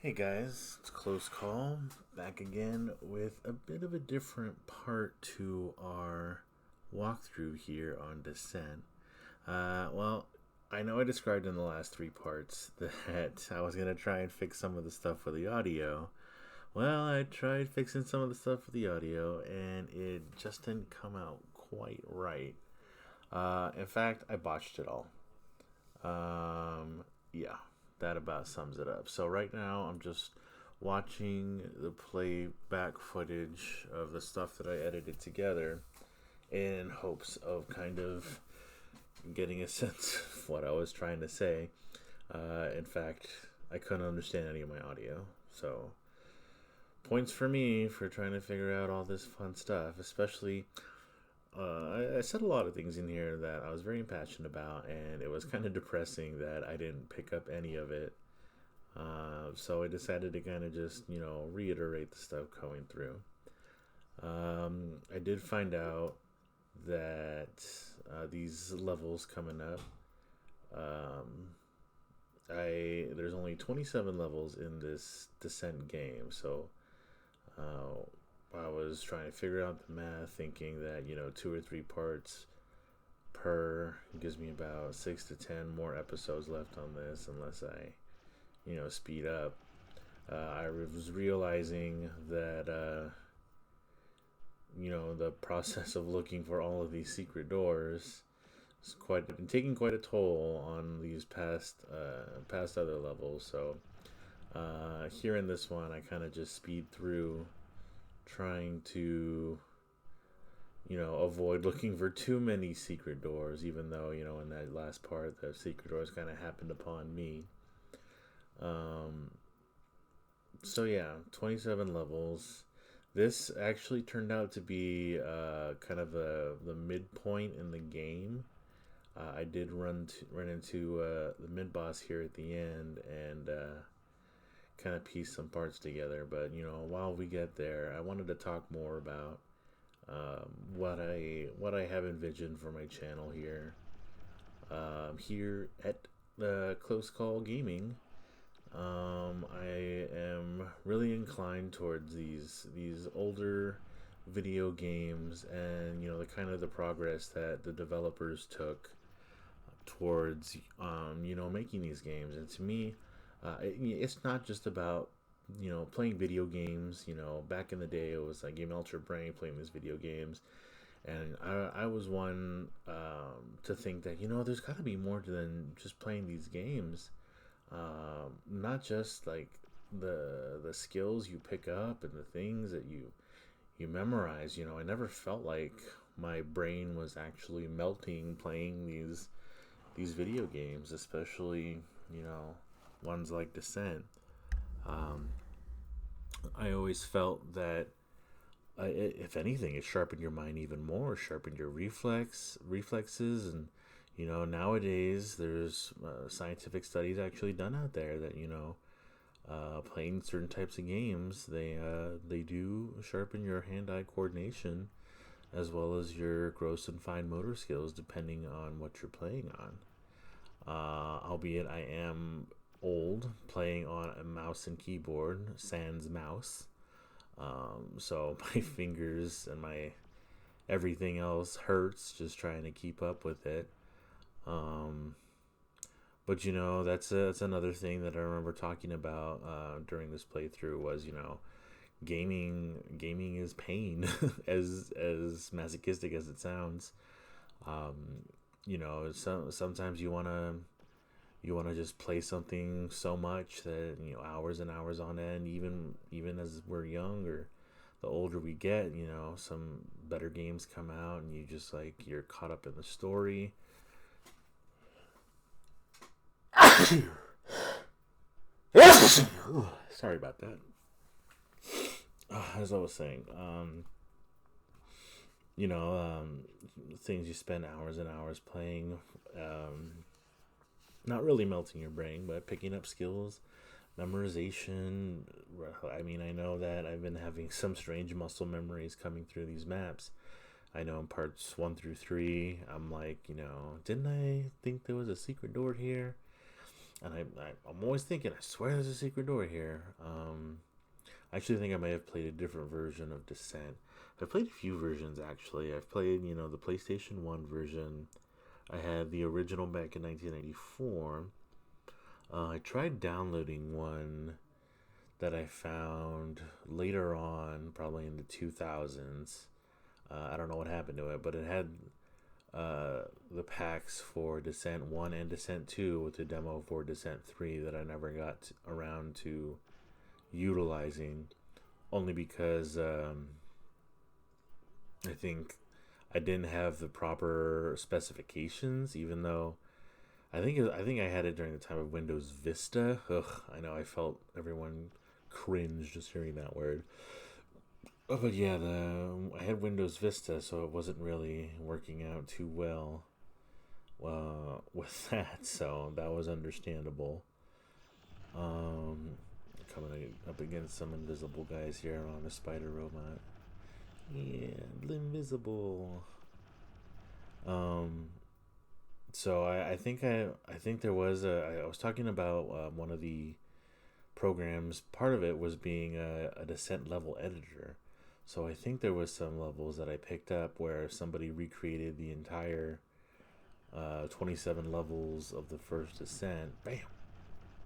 Hey guys, it's Close Call, back again with a bit of a different part to our walkthrough here on Descent. Well, I know I described in the last three parts that I was going to try and fix some of the stuff for the audio. Well, I tried fixing some of the stuff for the audio, and it just didn't come out quite right. In fact, I botched it all. Yeah, that about sums it up. So right now, I'm just watching the playback footage of the stuff that I edited together in hopes of kind of getting a sense of what I was trying to say. In fact, I couldn't understand any of my audio. So, points for me for trying to figure out all this fun stuff, especially I said a lot of things in here that I was very impassioned about, and it was kind of depressing that I didn't pick up any of it. So I decided to kind of just, reiterate the stuff going through. I did find out that these levels coming up, um, there's only 27 levels in this Descent game, so I was trying to figure out the math, thinking that two or three parts per gives me about 6 to 10 more episodes left on this, unless I speed up. I was realizing that the process of looking for all of these secret doors is quite been taking quite a toll on these past other levels. So here in this one, I kind of just speed through, trying to avoid looking for too many secret doors, even though in that last part the secret doors kind of happened upon me. um so yeah, 27 levels. This actually turned out to be kind of the midpoint in the game. I did run into the mid boss here at the end, and kind of piece some parts together. But while we get there, I wanted to talk more about what I have envisioned for my channel here. Here at the Close Call Gaming, I am really inclined towards these older video games, and the kind of the progress that the developers took towards making these games. And to me, it's not just about playing video games. Back in the day, it was like Game Ultra Brain playing these video games, and I was one to think that there's got to be more than just playing these games. Not just like the skills you pick up and the things that you memorize. I never felt like my brain was actually melting playing these video games, especially ones like Descent. Um, I always felt that if anything, it sharpened your mind even more, sharpened your reflexes, and nowadays there's scientific studies actually done out there that playing certain types of games, they do sharpen your hand-eye coordination as well as your gross and fine motor skills, depending on what you're playing on. Albeit I am old, playing on a mouse and keyboard, sans mouse. So my fingers and my everything else hurts just trying to keep up with it. Um, but that's another thing that I remember talking about during this playthrough was gaming is pain, as masochistic as it sounds. Sometimes you wanna just play something so much that hours and hours on end. Even as we're young, or the older we get, some better games come out, and you're caught up in the story. Sorry about that. As I was saying, you know, um, things you spend hours and hours playing, not really melting your brain, but picking up skills, memorization. I mean, I know that I've been having some strange muscle memories coming through these maps. I know in parts 1 through 3, I'm like, didn't I think there was a secret door here? And I'm always thinking, I swear there's a secret door here. I actually think I may have played a different version of Descent. I've played a few versions actually. I've played, the PlayStation 1 version. I had the original back in 1994. I tried downloading one that I found later on, probably in the 2000s. I don't know what happened to it, but it had the packs for Descent 1 and Descent 2 with the demo for Descent 3 that I never got around to utilizing, only because I think I didn't have the proper specifications, even though I think I had it during the time of Windows Vista. Ugh, I know I felt everyone cringe just hearing that word. Oh, but yeah, I had Windows Vista, so it wasn't really working out too well with that. So that was understandable. Um, Coming up against some invisible guys here on a spider robot. Yeah, invisible. Um, so I think there was I was talking about one of the programs. Part of it was being a descent level editor. So I think there was some levels that I picked up where somebody recreated the entire 27 levels of the first descent. Bam,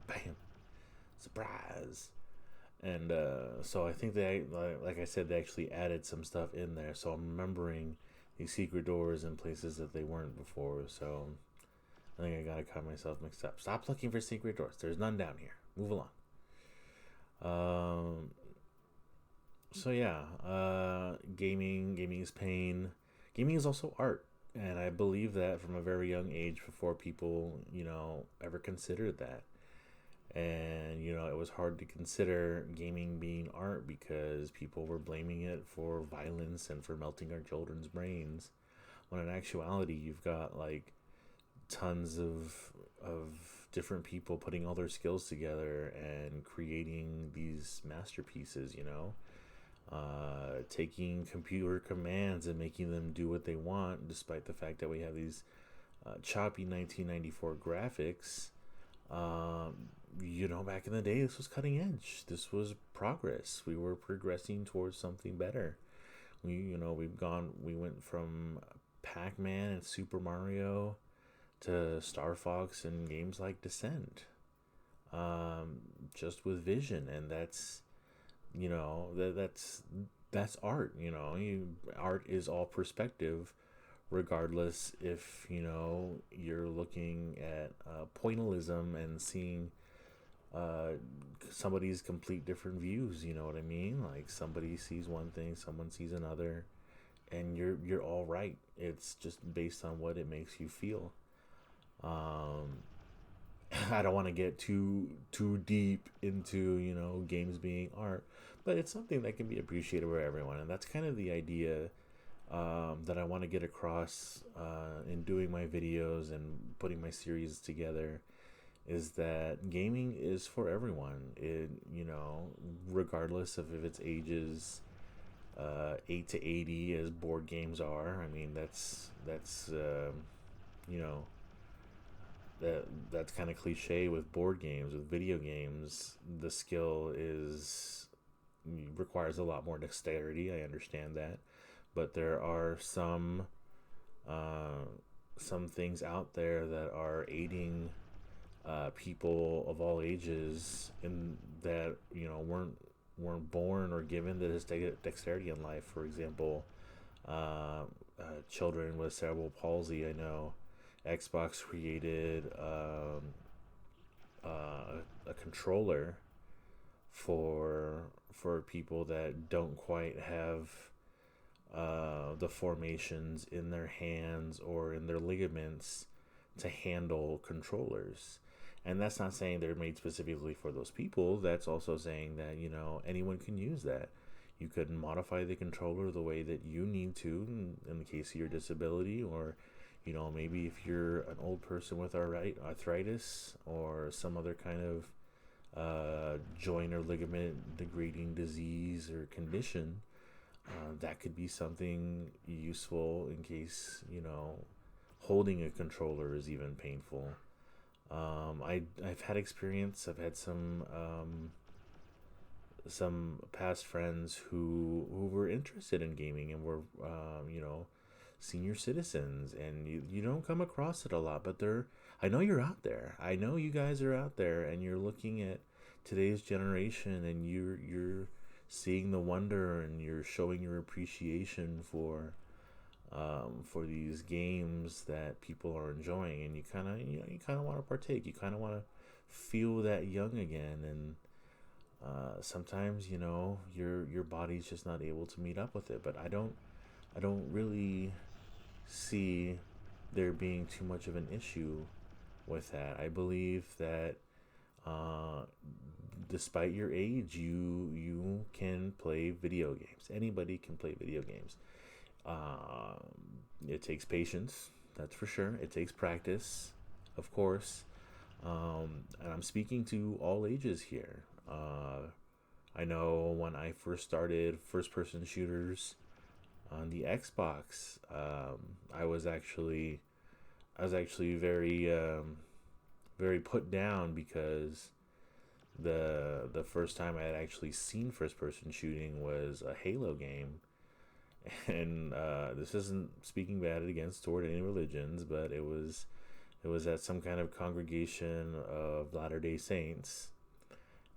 bam, surprise. And so I think they, like I said, they actually added some stuff in there. So I'm remembering these secret doors in places that they weren't before. So I think I gotta cut myself mixed up. Stop looking for secret doors. There's none down here. Move along. Um, so yeah, gaming is pain. Gaming is also art, and I believe that from a very young age, before people, ever considered that. And it was hard to consider gaming being art because people were blaming it for violence and for melting our children's brains, when in actuality you've got like tons of different people putting all their skills together and creating these masterpieces, taking computer commands and making them do what they want, despite the fact that we have these choppy 1994 graphics. Back in the day, this was cutting edge. This was progress. We were progressing towards something better. We went from Pac-Man and Super Mario to Star Fox and games like Descent. Just with vision, and that's that's art. Art is all perspective, regardless if you're looking at pointillism and seeing somebody's complete different views. You know what I mean? Like somebody sees one thing, someone sees another, and you're all right. It's just based on what it makes you feel. um I don't want to get too deep into games being art, but it's something that can be appreciated by everyone, and that's kind of the idea that I want to get across in doing my videos and putting my series together, is that gaming is for everyone. It regardless of if it's ages 8 to 80 as board games are. I mean, that's you know that's kind of cliche with board games. With video games, the skill is requires a lot more dexterity. I understand that, but there are uh, some things out there that are aiding people of all ages in that weren't born or given this dexterity in life. For example, children with cerebral palsy. I know Xbox created a controller for people that don't quite have the formations in their hands or in their ligaments to handle controllers. And that's not saying they're made specifically for those people. That's also saying that anyone can use that. You could modify the controller the way that you need to in the case of your disability, or maybe if you're an old person with arthritis or some other kind of joint or ligament degrading disease or condition, that could be something useful in case holding a controller is even painful. I've had experience. I've had some past friends who were interested in gaming and were senior citizens, and you don't come across it a lot, but they're I know you're out there. I know you guys are out there, and you're looking at today's generation, and you're seeing the wonder, and you're showing your appreciation for these games that people are enjoying, and you kind of want to partake. You kind of want to feel that young again, and sometimes your body's just not able to meet up with it. But I don't really see there being too much of an issue with that. I believe that uh, despite your age, you can play video games. Anybody can play video games. It takes patience, that's for sure. It takes practice, of course. And I'm speaking to all ages here. I know when I first started first person shooters on the Xbox, I was actually very put down because the first time I had actually seen first person shooting was a Halo game, and this isn't speaking bad against toward any religions, but it was at some kind of congregation of Latter Day Saints,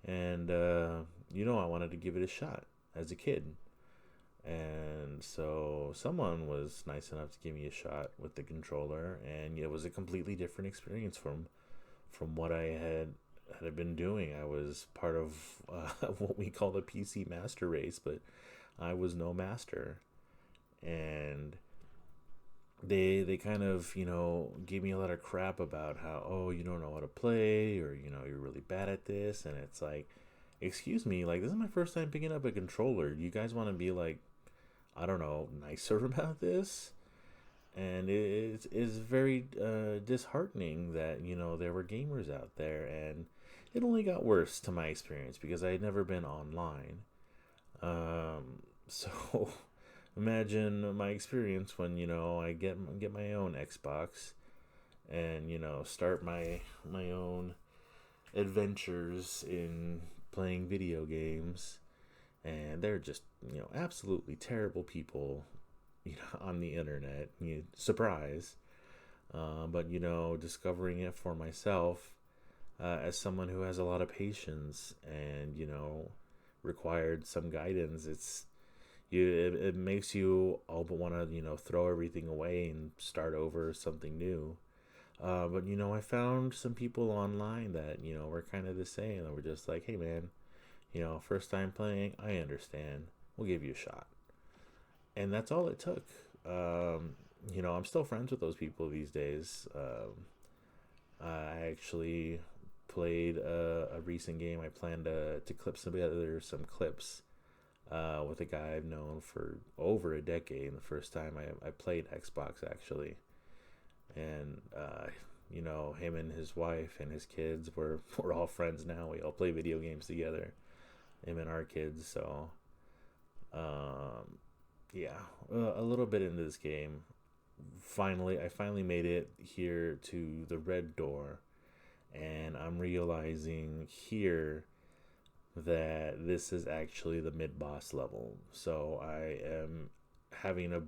and I wanted to give it a shot as a kid, and so someone was nice enough to give me a shot with the controller, and it was a completely different experience from what I had been doing. I was part of what we call the PC master race, but I was no master, and they kind of gave me a lot of crap about how, oh, you don't know how to play, or you're really bad at this, and it's like, excuse me, like, this is my first time picking up a controller. You guys want to be like, I don't know, nicer about this? And it's very disheartening that there were gamers out there, and it only got worse to my experience because I had never been online. So imagine my experience when I get my own Xbox, and start my own adventures in playing video games, and they're just absolutely terrible people on the internet. Surprise. But discovering it for myself, as someone who has a lot of patience and required some guidance, it makes you all but want to throw everything away and start over something new. But I found some people online that were kind of the same, and were just like, hey man, first time playing, I understand, we'll give you a shot. And that's all it took. I'm still friends with those people these days. I actually played a recent game. I plan to clip together some clips with a guy I've known for over a decade. The first time I played Xbox, actually. And, him and his wife and his kids, we're all friends now. We all play video games together, him and our kids. So, yeah, a little bit into this game. I finally made it here to the red door, and I'm realizing here that this is actually the mid boss level. So I am having a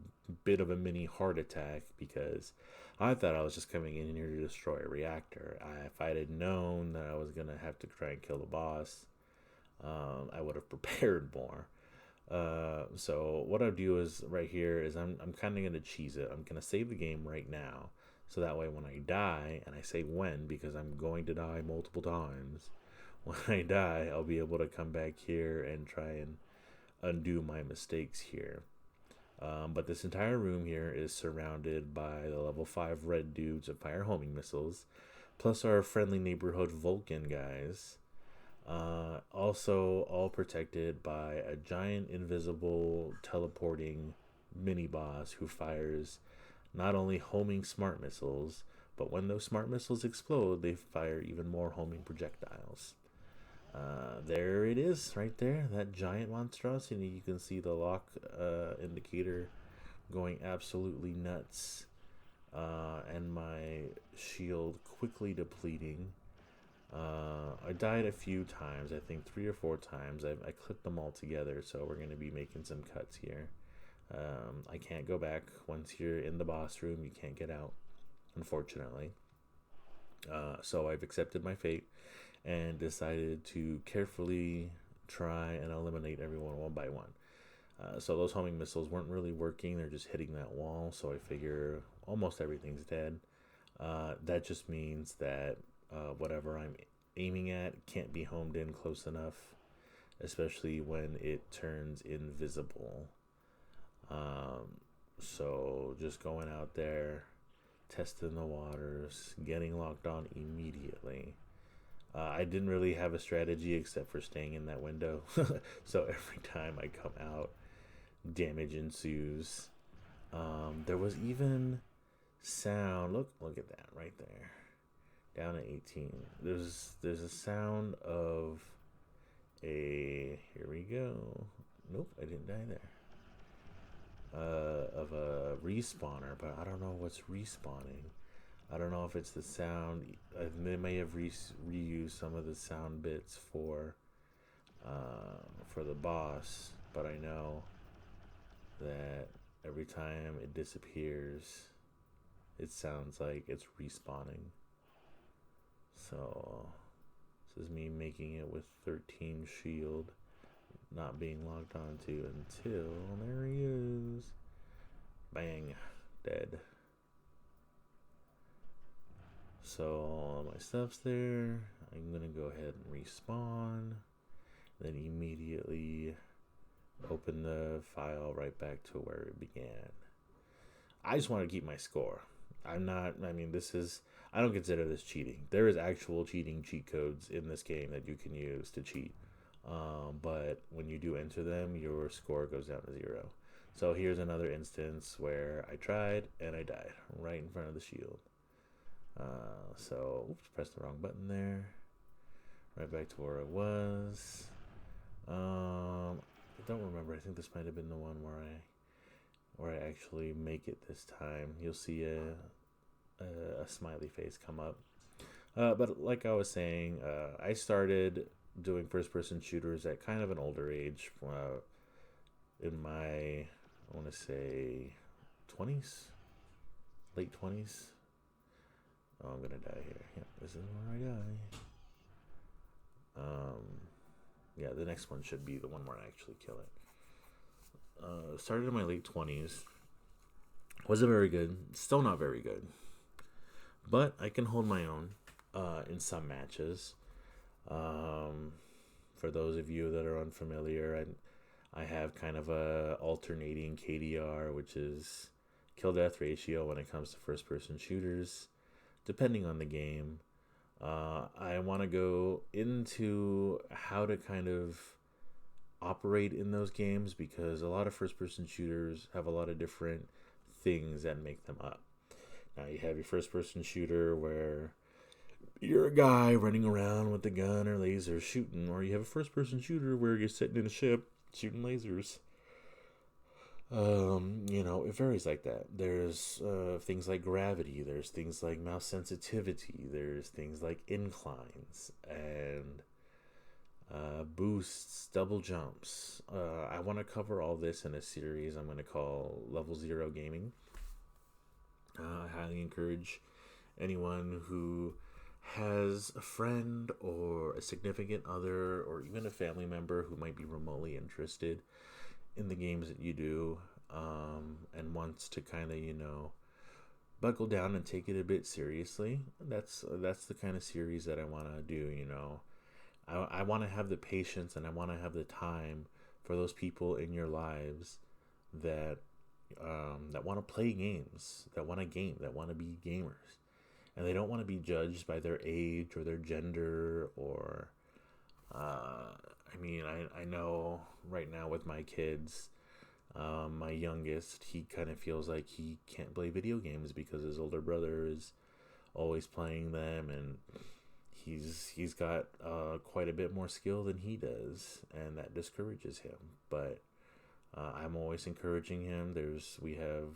bit of a mini heart attack because I thought I was just coming in here to destroy a reactor. If I had known that I was gonna have to try and kill the boss, I would have prepared more. So what I'll do is right here is I'm kind of gonna cheese it. I'm gonna save the game right now, so that way when I die, and I say when because I'm going to die multiple times, when I die, I'll be able to come back here and try and undo my mistakes here. But this entire room here is surrounded by the level 5 red dudes of fire homing missiles, plus our friendly neighborhood Vulcan guys. Also, all protected by a giant invisible teleporting mini boss who fires not only homing smart missiles, but when those smart missiles explode, they fire even more homing projectiles. There it is, right there. That giant monstrosity. You can see the lock indicator going absolutely nuts, and my shield quickly depleting. I died a few times, I think 3 or 4 times. I clipped them all together, so we're going to be making some cuts here. I can't go back. Once you're in the boss room, you can't get out, unfortunately. So I've accepted my fate and decided to carefully try and eliminate everyone one by one. So those homing missiles weren't really working. They're just hitting that wall. So I figure almost everything's dead. That just means that whatever I'm aiming at can't be homed in close enough, especially when it turns invisible. So just going out there, testing the waters, getting locked on immediately. I didn't really have a strategy except for staying in that window. So every time I come out, damage ensues. There was even sound. Look at that right there. Down at 18. There's a sound of a. Here we go. Nope, I didn't die there. Of a respawner, but I don't know what's respawning. I don't know if it's the sound. They may have reused some of the sound bits for the boss, but I know that every time it disappears, it sounds like it's respawning. So this is me making it with 13 shield, not being logged onto until there he is. Bang, dead. So all my stuff's there. I'm gonna go ahead and respawn, then immediately open the file right back to where it began. I just want to keep my score. I don't consider this cheating. There is actual cheat codes in this game that you can use to cheat. But when you do enter them, your score goes down to 0. So here's another instance where I tried and I died right in front of the shield. Oops, pressed the wrong button there. Right back to where I was. I don't remember. I think this might have been the one where I actually make it this time. You'll see a smiley face come up. But like I was saying, I started doing first-person shooters at kind of an older age. In my, I want to say, 20s, late 20s. Oh, I'm gonna die here. Yeah, this is where I die. Yeah, the next one should be the one where I actually kill it. Started in my late 20s. Wasn't very good. Still not very good. But I can hold my own in some matches. For those of you that are unfamiliar, I have kind of a alternating KDR, which is kill death ratio when it comes to first person shooters, depending on the game. I want to go into how to kind of operate in those games because a lot of first person shooters have a lot of different things that make them up. Now you have your first person shooter where you're a guy running around with a gun or laser shooting, or you have a first person shooter where you're sitting in a ship shooting lasers. It varies like that. There's things like gravity, there's things like mouse sensitivity, there's things like inclines and boosts, double jumps. I want to cover all this in a series I'm going to call Level 0 Gaming. I highly encourage anyone who has a friend or a significant other or even a family member who might be remotely interested in the games that you do, and wants to kind of, buckle down and take it a bit seriously. That's the kind of series that I want to do. I want to have the patience and I want to have the time for those people in your lives that want to play games, that want to game, that want to be gamers, and they don't want to be judged by their age or their gender or I know right now with my kids, my youngest, he kind of feels like he can't play video games because his older brother is always playing them, and he's got quite a bit more skill than he does, and that discourages him. But I'm always encouraging him. We have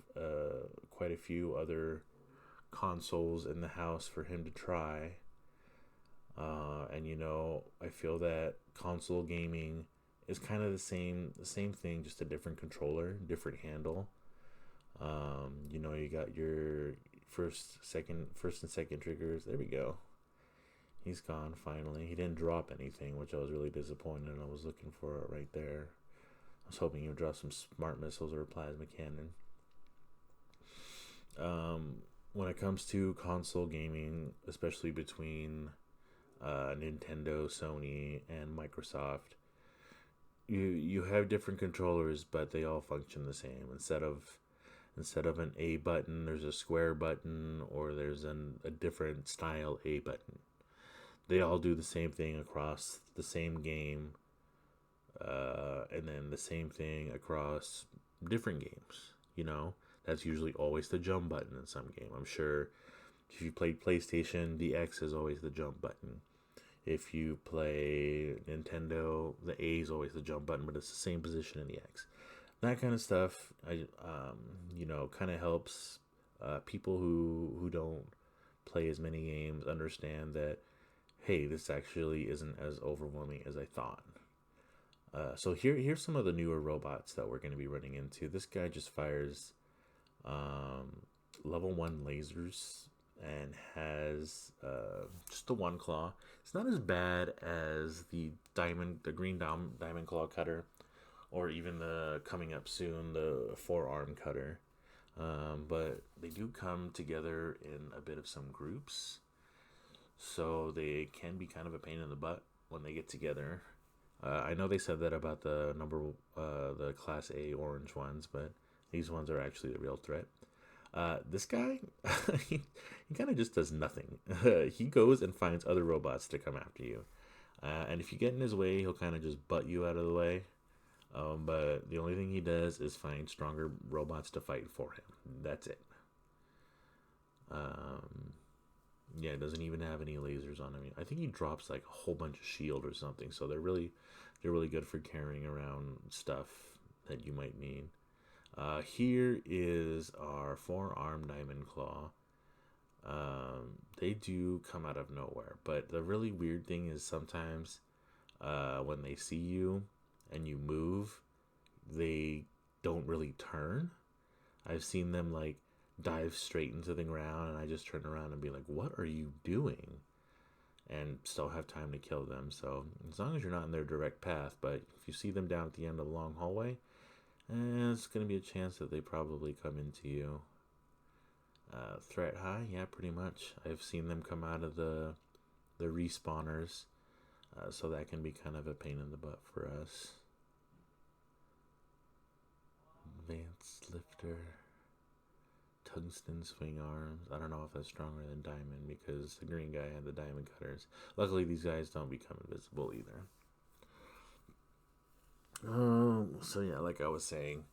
quite a few other consoles in the house for him to try. And I feel that console gaming is kind of the same thing, just a different controller, different handle. You got your first and second triggers. There we go. He's gone finally. He didn't drop anything, which I was really disappointed. I was looking for it right there. I was hoping he would drop some smart missiles or a plasma cannon. When it comes to console gaming, especially between Nintendo, Sony, and Microsoft, you have different controllers, but they all function the same. Instead of an A button, there's a square button, or there's a different style A button. They all do the same thing across the same game, and then the same thing across different games. That's usually always the jump button in some game. I'm sure if you played PlayStation, the X is always the jump button. If you play Nintendo, the A is always the jump button, but it's the same position in the X. That kind of stuff, kind of helps people who don't play as many games understand that, hey, this actually isn't as overwhelming as I thought. So here's some of the newer robots that we're going to be running into. This guy just fires level 1 lasers and has just the one claw. It's not as bad as the green diamond claw cutter, or even the coming up soon, the four-arm cutter. But they do come together in a bit of some groups, so they can be kind of a pain in the butt when they get together. I know they said that about the Class A orange ones, but these ones are actually the real threat. This guy, he kind of just does nothing. He goes and finds other robots to come after you. And if you get in his way, he'll kind of just butt you out of the way. But the only thing he does is find stronger robots to fight for him. That's it. Yeah, it doesn't even have any lasers on him. I think he drops like a whole bunch of shield or something. So they're really good for carrying around stuff that you might need. Here is our four-arm diamond claw. They do come out of nowhere, but the really weird thing is sometimes when they see you and you move, they don't really turn. I've seen them like dive straight into the ground, and I just turn around and be like, what are you doing? And still have time to kill them. So as long as you're not in their direct path, but if you see them down at the end of the long hallway, it's going to be a chance that they probably come into you. Threat high? Yeah, pretty much. I've seen them come out of the respawners, so that can be kind of a pain in the butt for us. Advanced lifter. Tungsten swing arms. I don't know if that's stronger than diamond, because the green guy had the diamond cutters. Luckily, these guys don't become invisible either. So yeah, like I was saying,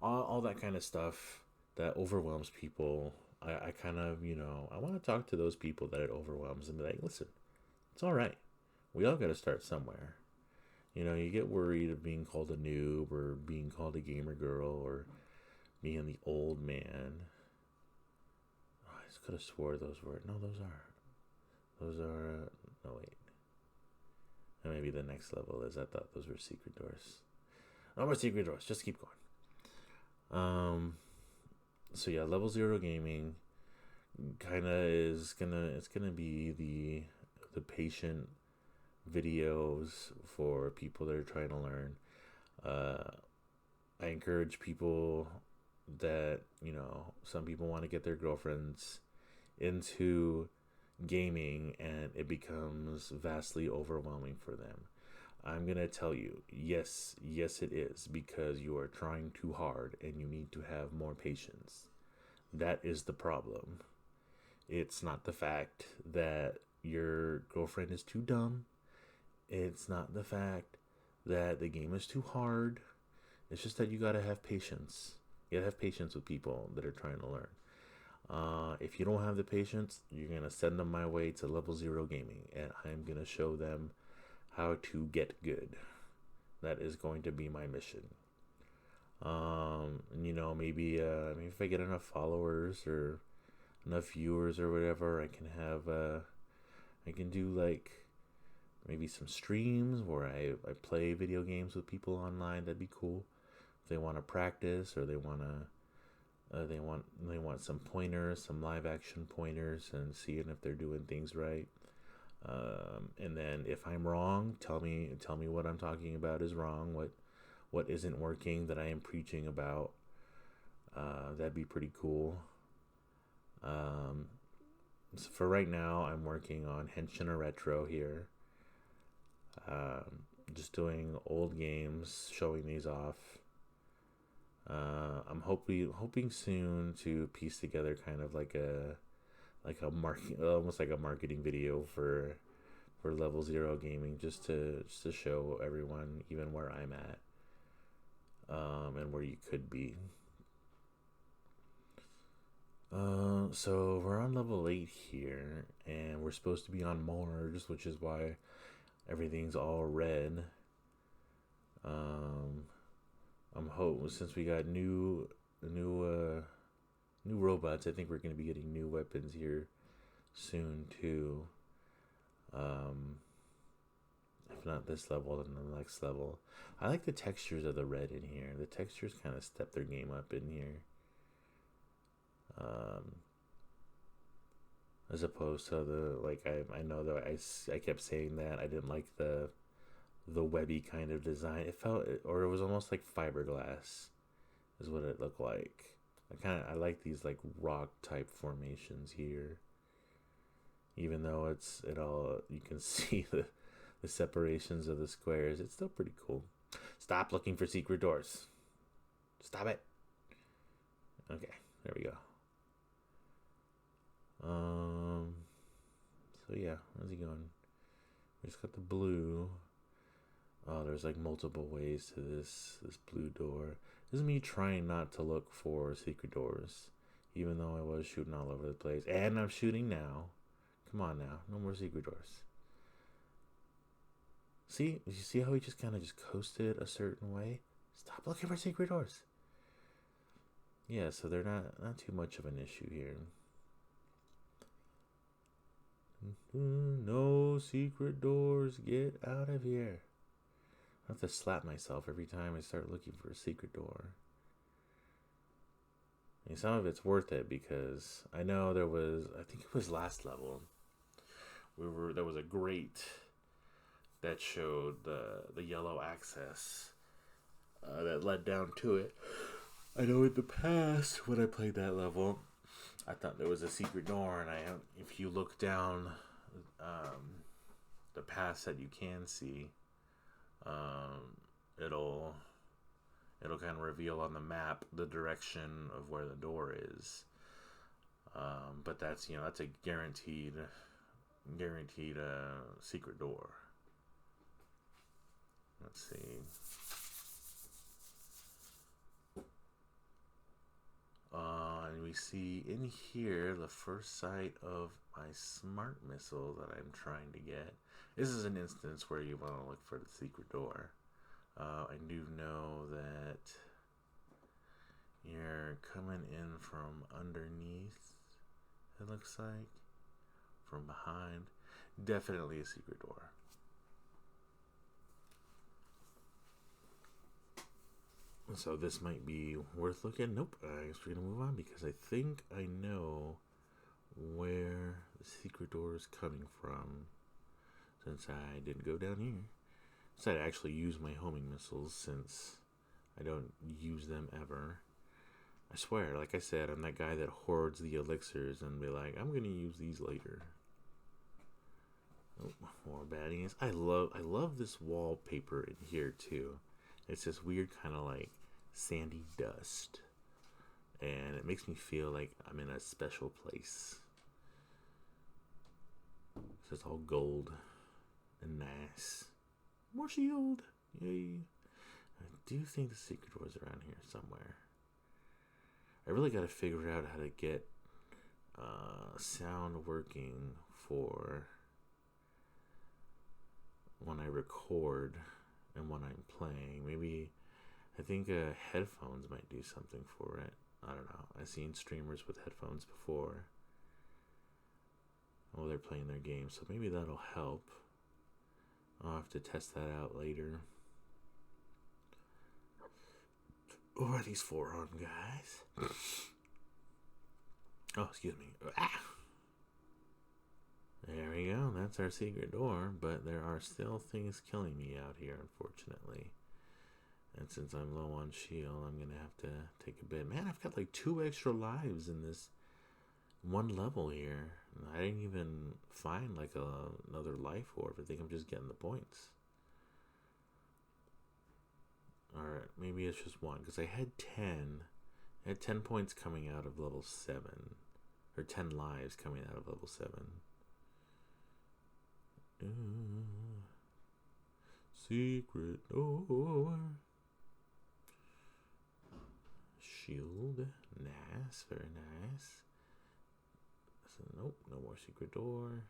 all that kind of stuff that overwhelms people, I kind of, I want to talk to those people that it overwhelms and be like, listen, it's all right. We all got to start somewhere. You get worried of being called a noob, or being called a gamer girl, or being the old man. Oh, I just could have swore those were, no, those are, no, wait. And maybe the next level is, I thought those were secret doors. No more secret doors, just keep going. So yeah, level 0 gaming kind of it's gonna be the patient videos for people that are trying to learn. I encourage people that, some people want to get their girlfriends into gaming and it becomes vastly overwhelming for them. I'm going to tell you, yes, it is, because you are trying too hard and you need to have more patience. That is the problem. It's not the fact that your girlfriend is too dumb. It's not the fact that the game is too hard. It's just that you got to have patience. You got to have patience with people that are trying to learn. If you don't have the patience, you're going to send them my way to level 0 gaming, and I'm going to show them how to get good. That is going to be my mission. Maybe if I get enough followers or enough viewers or whatever, I can have I can do like maybe some streams where I play video games with people online. That'd be cool. If they want to practice or they want some pointers, some live action pointers, and seeing if they're doing things right. And then if I'm wrong, tell me what I'm talking about is wrong. What isn't working that I am preaching about. That'd be pretty cool. So for right now, I'm working on Henshin-a Retro here. Just doing old games, showing these off. I'm hoping soon to piece together kind of like a market, almost like a marketing video for Level Zero Gaming, just to show everyone even where I'm at, and where you could be. So we're on level 8 here, and we're supposed to be on Mars, which is why everything's all red. I'm hoping since we got new robots, I think we're going to be getting new weapons here soon too. If not this level, then the next level. I like the textures of the red in here. The textures kind of step their game up in here. As opposed to the, like, I know that I kept saying that I didn't like the webby kind of design. It felt, or it was almost like fiberglass is what it looked like. I like these like rock type formations here, even though it all, you can see the separations of the squares. It's still pretty cool. Stop looking for secret doors. Stop it. Okay, there we go. So yeah, how's he going? We just got the blue. Oh, there's like multiple ways to this blue door. This is me trying not to look for secret doors, even though I was shooting all over the place. And I'm shooting now. Come on now, no more secret doors. See, you see how he just kind of just coasted a certain way? Stop looking for secret doors. Yeah, so they're not too much of an issue here. No secret doors, get out of here. I have to slap myself every time I start looking for a secret door. And some of it's worth it because I know I think it was last level. There was a grate that showed the yellow access that led down to it. I know in the past when I played that level, I thought there was a secret door, and if you look down the paths that you can see, it'll kind of reveal on the map the direction of where the door is. But that's a guaranteed secret door. Let's see. And we see in here the first sight of my smart missile that I'm trying to get. This is an instance where you want to look for the secret door. I do know that you're coming in from underneath, it looks like. From behind. Definitely a secret door. So this might be worth looking. Nope, I guess we're going to move on because I think I know where the secret door is coming from, since I didn't go down here. So I actually use my homing missiles since I don't use them ever. I swear, like I said, I'm that guy that hoards the elixirs and be like, I'm going to use these later. Oh, more baddies. I love this wallpaper in here too. It's this weird kind of like sandy dust, and it makes me feel like I'm in a special place. It's all gold and nice. More shield. Yay. I do think the secret door is around here somewhere. I really got to figure out how to get sound working for when I record and when I'm playing. Maybe, I think headphones might do something for it. I don't know. I've seen streamers with headphones before while they're playing their game, so maybe that'll help. I'll have to test that out later. What are these forearm guys? Oh, excuse me. Ah! There we go. That's our secret door. But there are still things killing me out here, unfortunately. And since I'm low on shield, I'm going to have to take a bit. Man, I've got like 2 extra lives in this one level here. I didn't even find like another life orb. I think I'm just getting the points. Alright, maybe it's just 1. Because I had 10. I had 10 points coming out of level 7. Or 10 lives coming out of level 7. Secret door. Shield. Nice. Very nice. So, nope. No more secret door.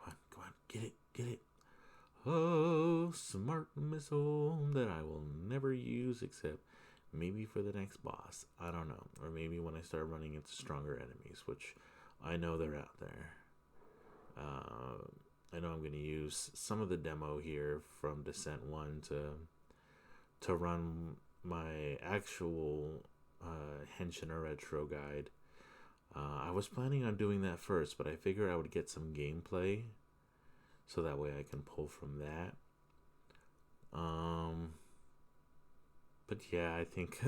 Come on. Get it. Oh, smart missile that I will never use except maybe for the next boss. I don't know. Or maybe when I start running into stronger enemies, which I know they're out there. I know I'm going to use some of the demo here from Descent 1 to run my actual Henshin-a retro guide. I was planning on doing that first, but I figured I would get some gameplay so that way I can pull from that. But yeah, I think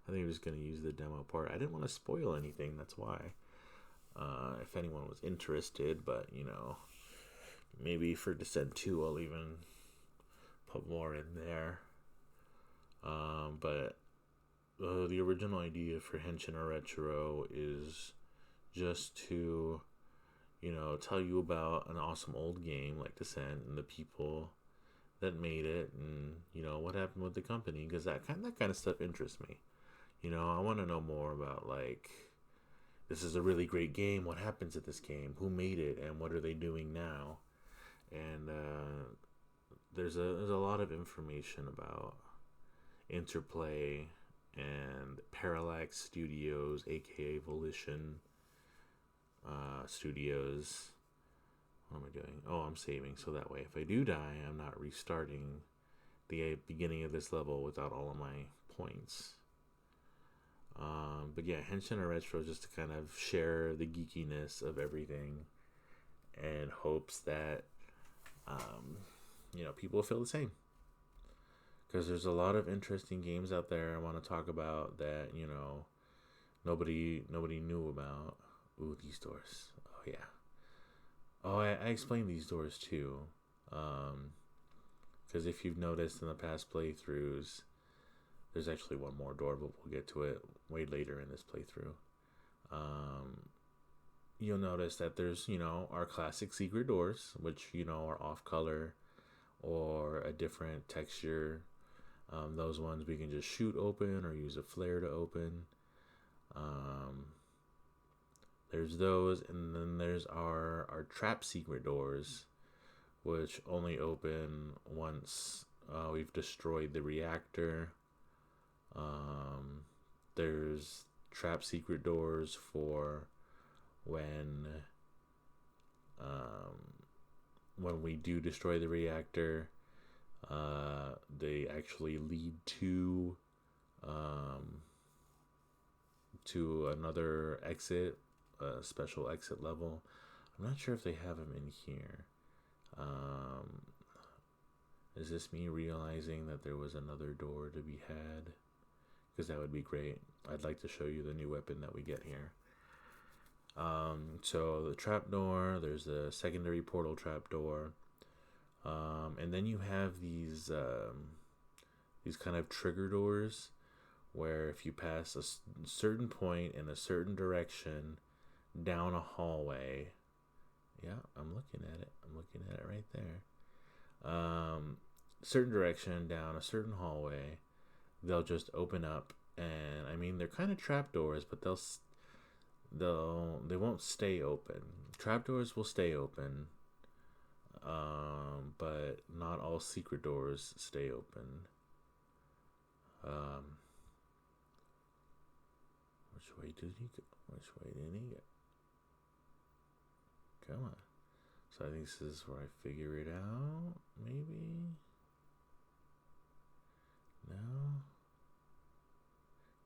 I'm just gonna use the demo part. I didn't want to spoil anything, that's why. If anyone was interested, but maybe for Descent 2 I'll even put more in there. But the original idea for Henshin-a Retro is just to tell you about an awesome old game like Descent and the people that made it, and what happened with the company, because that kind of stuff interests me. I want to know more about, like, this is a really great game, what happens at this game, who made it, and what are they doing now. And there's a lot of information about Interplay and Parallax Studios, aka Volition Studios. What am I doing? Oh, I'm saving, so that way if I do die, I'm not restarting the beginning of this level without all of my points. But yeah, Henshin-a Retro, just to kind of share the geekiness of everything, and hopes that people feel the same. Because there's a lot of interesting games out there I want to talk about that nobody knew about. Ooh, these doors. Oh yeah. Oh, I explained these doors too. Because if you've noticed in the past playthroughs, there's actually one more door, but we'll get to it way later in this playthrough. You'll notice that there's, our classic secret doors, which, are off color or a different texture. Those ones we can just shoot open or use a flare to open. There's those, and then there's our trap secret doors, which only open once we've destroyed the reactor. There's trap secret doors for when we do destroy the reactor. They actually lead to another exit, a special exit level. I'm not sure if they have them in here. Is this me realizing that there was another door to be had? Because that would be great. I'd like to show you the new weapon that we get here. So the trap door, there's a secondary portal trap door. And then you have these kind of trigger doors where if you pass a certain point in a certain direction down a hallway, yeah, I'm looking at it right there. Certain direction down a certain hallway, they'll just open up, and I mean they're kind of trap doors, but they won't stay open. Trapdoors will stay open, but not all secret doors stay open. Which way did he go? Come on. So I think this is where I figure it out, maybe? No?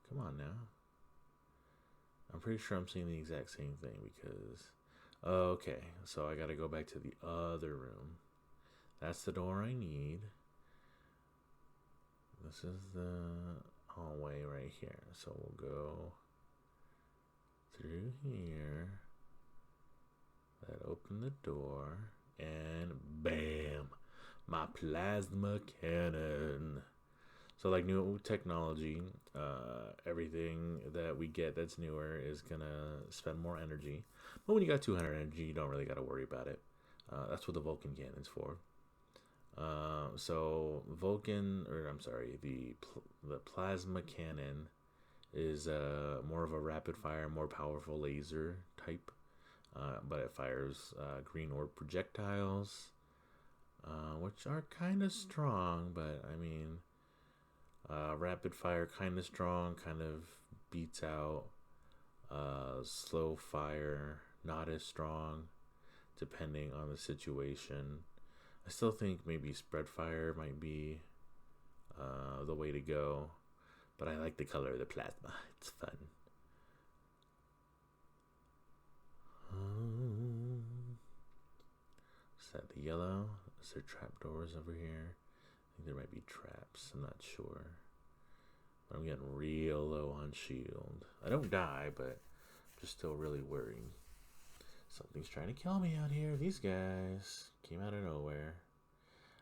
Come on now. I'm pretty sure I'm seeing the exact same thing because... Okay, so I gotta go back to the other room. That's the door I need. This is the hallway right here. So we'll go through here. That open the door. And bam! My plasma cannon. So like new technology, everything that we get that's newer is gonna spend more energy. But when you got 200 energy, you don't really gotta worry about it. That's what the Vulcan cannon's for. So Vulcan, or I'm sorry, the plasma cannon is more of a rapid fire, more powerful laser type, but it fires green orb projectiles, which are kind of strong. But I mean, rapid fire kind of strong, kind of beats out slow fire, not as strong, depending on the situation. I still think maybe spread fire might be the way to go, but I like the color of the plasma. It's fun. Is that the yellow? Is there trapdoors over here? I think there might be traps. I'm not sure. But I'm getting real low on shield. I don't die, but I'm just still really worried. Something's trying to kill me out here. These guys came out of nowhere.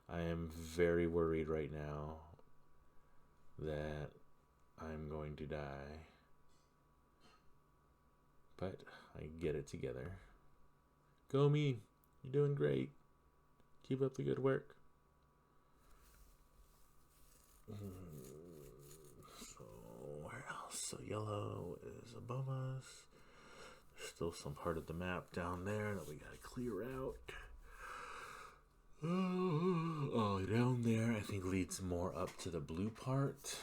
I am very worried right now that I'm going to die. But I get it together. Go me. You're doing great. Keep up the good work. So where else? So yellow is above us. There's still some part of the map down there that we gotta clear out. Oh, down there I think leads more up to the blue part.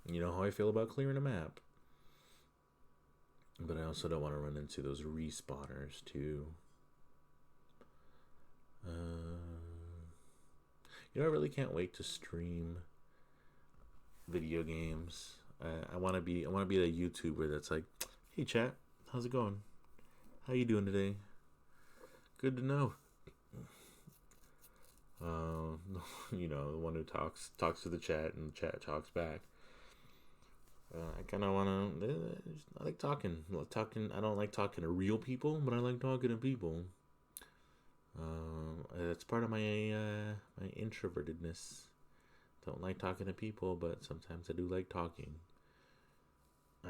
You know how I feel about clearing a map. But I also don't want to run into those respawners too. You know, I really can't wait to stream video games. I want to be the YouTuber that's like, hey chat, how's it going? How you doing today? Good to know. You know, the one who talks to the chat and the chat talks back. I kind of want to. I like talking. I don't like talking to real people, but I like talking to people. That's part of my my introvertedness. Don't like talking to people, but sometimes I do like talking.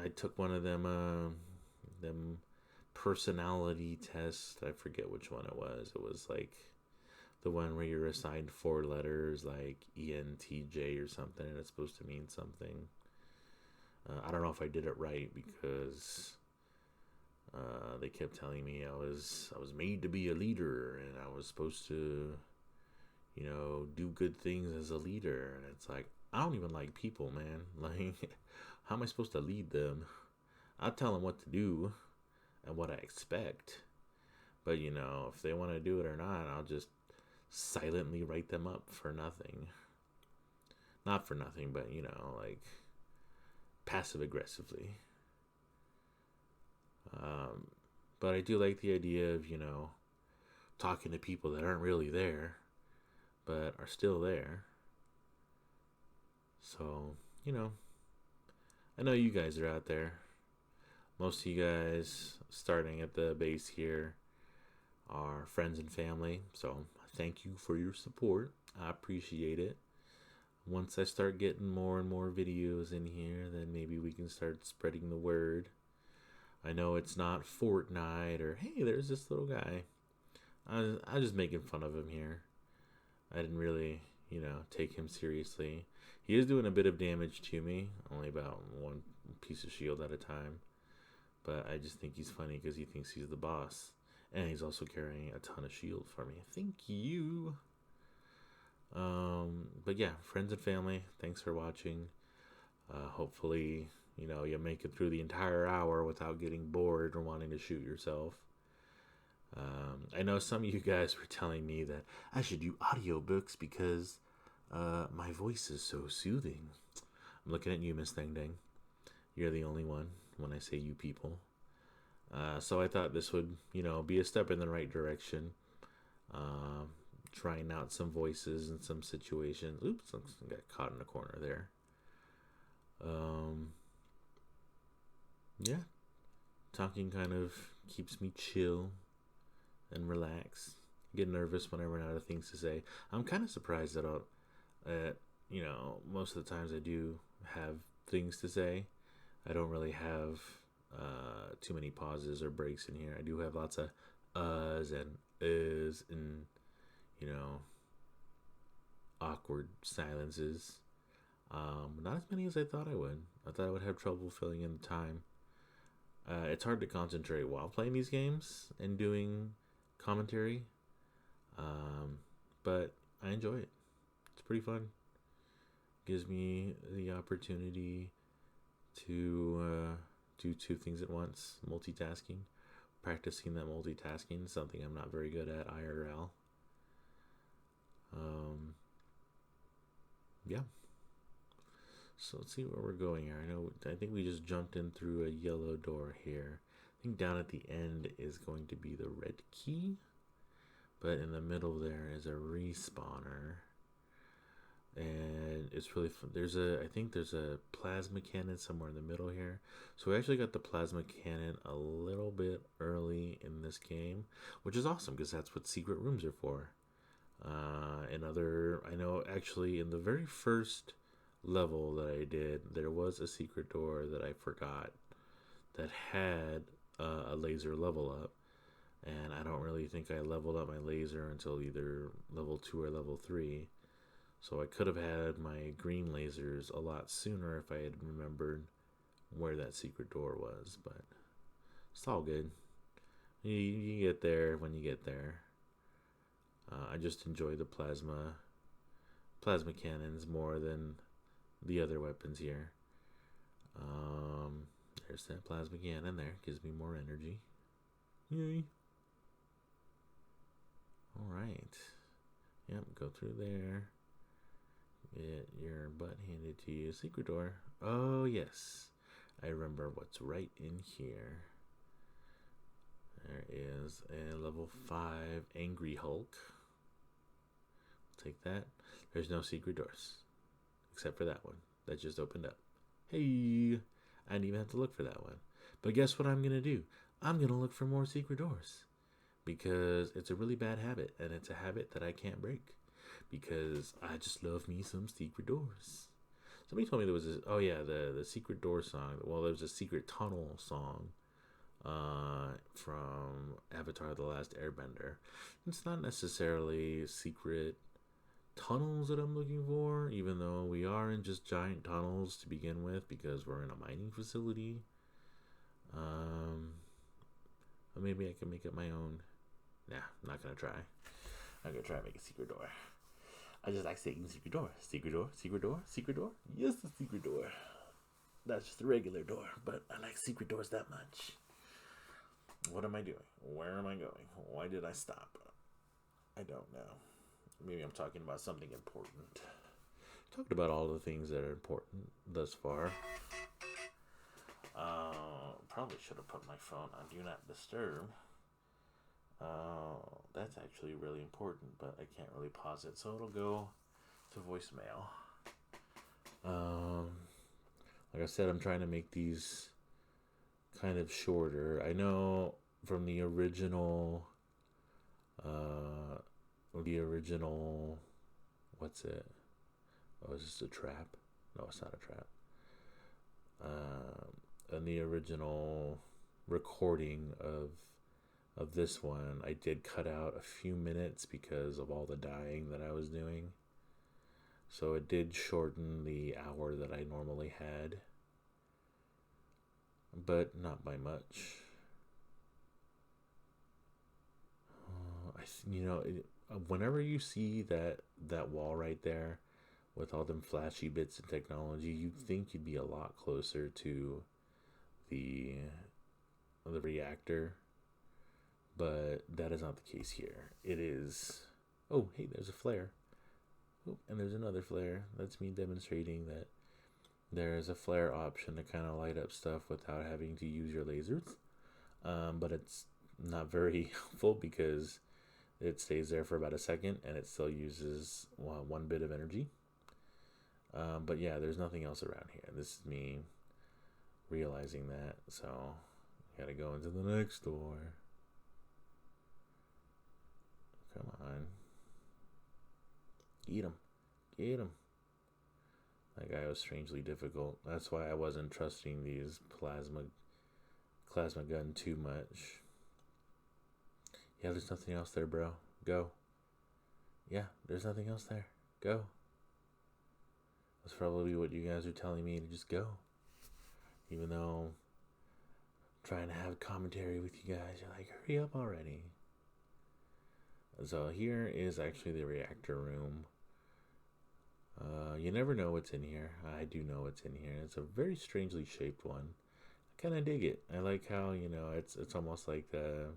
I took one of them personality tests. I forget which one it was. It was like the one where you're assigned 4 letters, like ENTJ or something, and it's supposed to mean something. I don't know if I did it right because they kept telling me I was made to be a leader and I was supposed to, you know, do good things as a leader. And it's like, I don't even like people, man. Like, how am I supposed to lead them? I'll tell them what to do and what I expect. But, you know, if they want to do it or not, I'll just silently write them up for nothing. Not for nothing, but, you know, like, passive aggressively. But I do like the idea of, you know, talking to people that aren't really there, but are still there. So, you know, I know you guys are out there. Most of you guys starting at the base here are friends and family. So thank you for your support. I appreciate it. Once I start getting more and more videos in here, then maybe we can start spreading the word. I know it's not Fortnite or, hey, there's this little guy. I was just making fun of him here. I didn't really, you know, take him seriously. He is doing a bit of damage to me, only about one piece of shield at a time. But I just think he's funny because he thinks he's the boss. And he's also carrying a ton of shield for me. Thank you. But yeah, friends and family, thanks for watching. Hopefully, you know, you make it through the entire hour without getting bored or wanting to shoot yourself. I know some of you guys were telling me that I should do audiobooks because my voice is so soothing. I'm looking at you, Miss Dang Dang. You're the only one when I say you people. So I thought this would, be a step in the right direction. Um, Trying out some voices in some situations. Oops, I got caught in a corner there. Um, yeah, talking kind of keeps me chill and relaxed. I get nervous when I run out of things to say. I'm kind of surprised that most of the times I do have things to say. I don't really have too many pauses or breaks in here. I do have lots of uhs and is and you know awkward silences. Not as many as I thought I would. I thought I would have trouble filling in the time. It's hard to concentrate while playing these games and doing commentary, um, but I enjoy it. It's pretty fun. Gives me the opportunity to do two things at once, multitasking. Practicing that multitasking is something I'm not very good at IRL. Um, yeah. So let's see where we're going here. I think we just jumped in through a yellow door here. I think down at the end is going to be the red key, but in the middle there is a respawner, and it's really fun. I think there's a plasma cannon somewhere in the middle here. So we actually got the plasma cannon a little bit early in this game, which is awesome because that's what secret rooms are for. I know actually in the very first level that I did, there was a secret door that I forgot that had a laser level up, and I don't really think I leveled up my laser until either level 2 or level 3. So I could have had my green lasers a lot sooner if I had remembered where that secret door was, but it's all good. You get there when you get there. I just enjoy the plasma cannons more than the other weapons here. There's that plasma cannon there. Gives me more energy. Yay. Alright. Yep, go through there. Get your butt handed to you. Secret door. Oh, yes. I remember what's right in here. There is a level 5 Angry Hulk. Take that. There's no secret doors. Except for that one. That just opened up. Hey! I didn't even have to look for that one. But guess what I'm going to do? I'm going to look for more secret doors. Because it's a really bad habit. And it's a habit that I can't break. Because I just love me some secret doors. Somebody told me there was the secret door song. Well, there was a secret tunnel song from Avatar The Last Airbender. It's not necessarily secret tunnels that I'm looking for, even though we are in just giant tunnels to begin with because we're in a mining facility. Or maybe I can make up my own. Nah, I'm not gonna try. I'm gonna try to make a secret door. I just like saying secret door. Secret door, secret door, secret door. Yes, the secret door. That's just a regular door, but I like secret doors that much. What am I doing? Where am I going? Why did I stop? I don't know. Maybe I'm talking about something important. Talked about all the things that are important thus far. Probably should have put my phone on Do Not Disturb. That's actually really important, but I can't really pause it, so it'll go to voicemail. Like I said, I'm trying to make these kind of shorter. I know from the original, what's it? Oh, is this a trap? No, it's not a trap. In the original recording of this one, I did cut out a few minutes because of all the dying that I was doing. So it did shorten the hour that I normally had, but not by much. Whenever you see that wall right there with all them flashy bits of technology, you'd think you'd be a lot closer to the reactor, But that is not the case here. It is. Oh, hey, there's a flare. Oh, and there's another flare. That's me demonstrating that there is a flare option to kind of light up stuff without having to use your lasers. But it's not very helpful because it stays there for about a second and it still uses one bit of energy. But yeah, there's nothing else around here. This is me realizing that. So, gotta go into the next door. Come on. Get him. Get him. That guy was strangely difficult. That's why I wasn't trusting these plasma gun too much. Yeah, there's nothing else there, bro. Go. Yeah, there's nothing else there. Go. That's probably what you guys are telling me to just go. Even though I'm trying to have commentary with you guys, you're like, hurry up already. So here is actually the reactor room. You never know what's in here. I do know what's in here. It's a very strangely shaped one. I kind of dig it. I like how, it's almost like the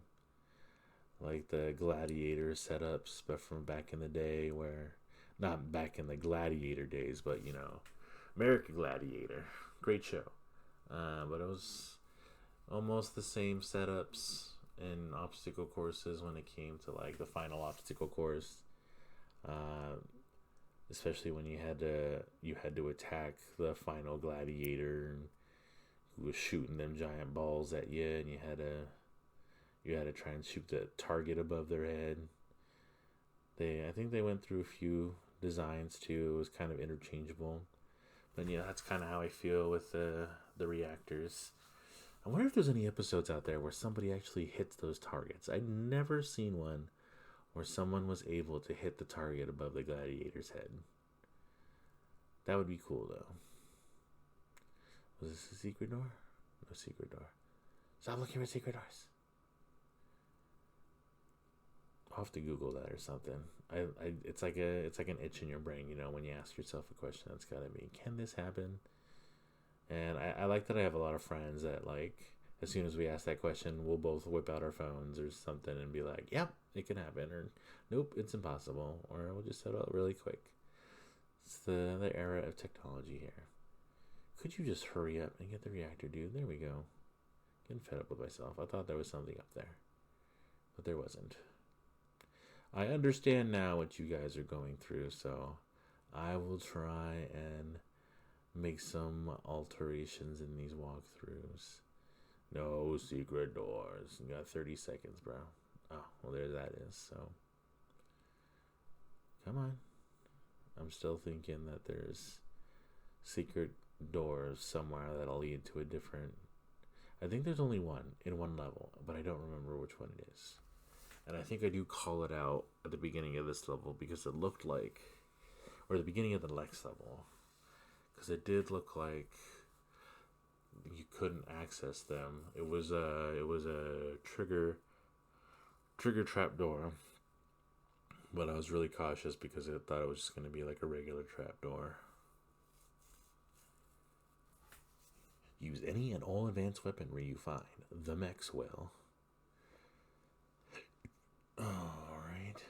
gladiator setups, but from back in the day, where not back in the gladiator days, but American Gladiator, great show. But it was almost the same setups and obstacle courses when it came to like the final obstacle course. Especially when you had to attack the final gladiator who was shooting them giant balls at you, and you had to try and shoot the target above their head. I think they went through a few designs too. It was kind of interchangeable, but yeah, that's kind of how I feel with the reactors. I wonder if there's any episodes out there where somebody actually hits those targets. I've never seen one where someone was able to hit the target above the gladiator's head. That would be cool, though. Was this a secret door? No secret door. Stop looking for secret doors. I'll have to Google that or something. It's like an itch in your brain, when you ask yourself a question. It's gotta be, can this happen? And I like that I have a lot of friends that, like, as soon as we ask that question, we'll both whip out our phones or something and be like, yep, it can happen, or nope, it's impossible, or we'll just settle it really quick. It's the era of technology here. Could you just hurry up and get the reactor, dude? There we go. Getting fed up with myself. I thought there was something up there, but there wasn't. I understand now what you guys are going through, so I will try and make some alterations in these walkthroughs. No secret doors. You got 30 seconds, bro. Oh, well, there that is. So, come on. I'm still thinking that there's secret doors somewhere that'll lead to a different... I think there's only one in one level, but I don't remember which one it is. And I think I do call it out at the beginning of this level because it looked like... Or the beginning of the next level. Because it did look like you couldn't access them. It was a trigger trap door, but I was really cautious because I thought it was just going to be like a regular trap door. Use any and all advanced weaponry you find. The mechs will. Alright.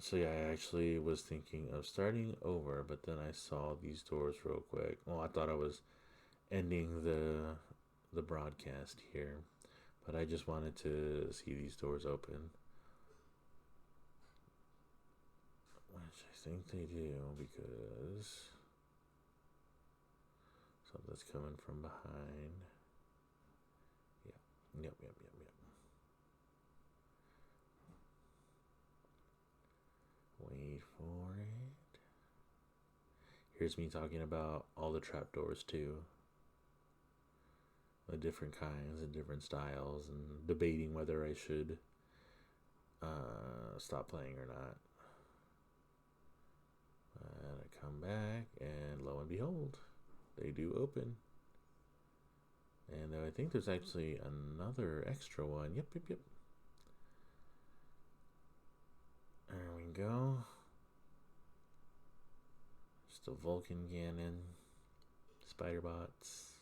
So yeah, I actually was thinking of starting over, but then I saw these doors real quick. Well, I thought I was ending the broadcast here, but I just wanted to see these doors open, which I think they do because something's coming from behind. Yep. Wait for it. Here's me talking about all the trapdoors too. The different kinds and different styles, and debating whether I should stop playing or not. And I come back, and lo and behold, they do open. And I think there's actually another extra one. Yep. There we go. Just a Vulcan cannon. Spider bots.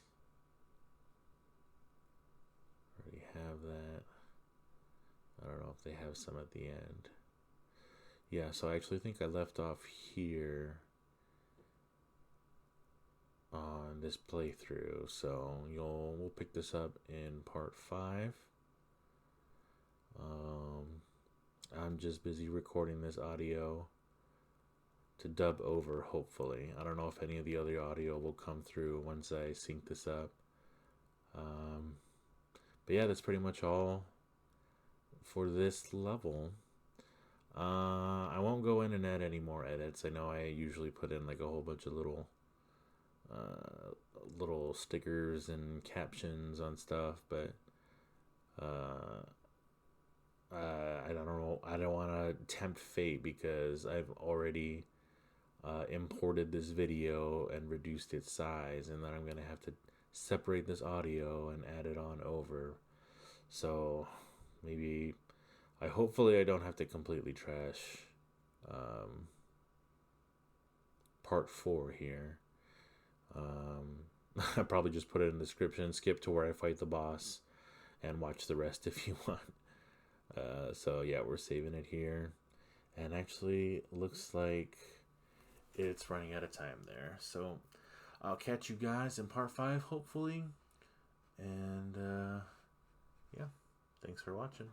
Already have that. I don't know if they have some at the end. Yeah, so I actually think I left off here on this playthrough. So we'll pick this up in part 5. I'm just busy recording this audio to dub over, hopefully. I don't know if any of the other audio will come through once I sync this up. But yeah, that's pretty much all for this level. I won't go in and add any more edits. I know I usually put in like a whole bunch of little stickers and captions on stuff, but I don't know. I don't want to tempt fate because I've already imported this video and reduced its size, and then I'm gonna have to separate this audio and add it on over. So maybe hopefully I don't have to completely trash part 4 here. I probably just put it in the description, skip to where I fight the boss, and watch the rest if you want. So yeah, we're saving it here, and actually looks like it's running out of time there. So I'll catch you guys in part 5, hopefully, and yeah, thanks for watching.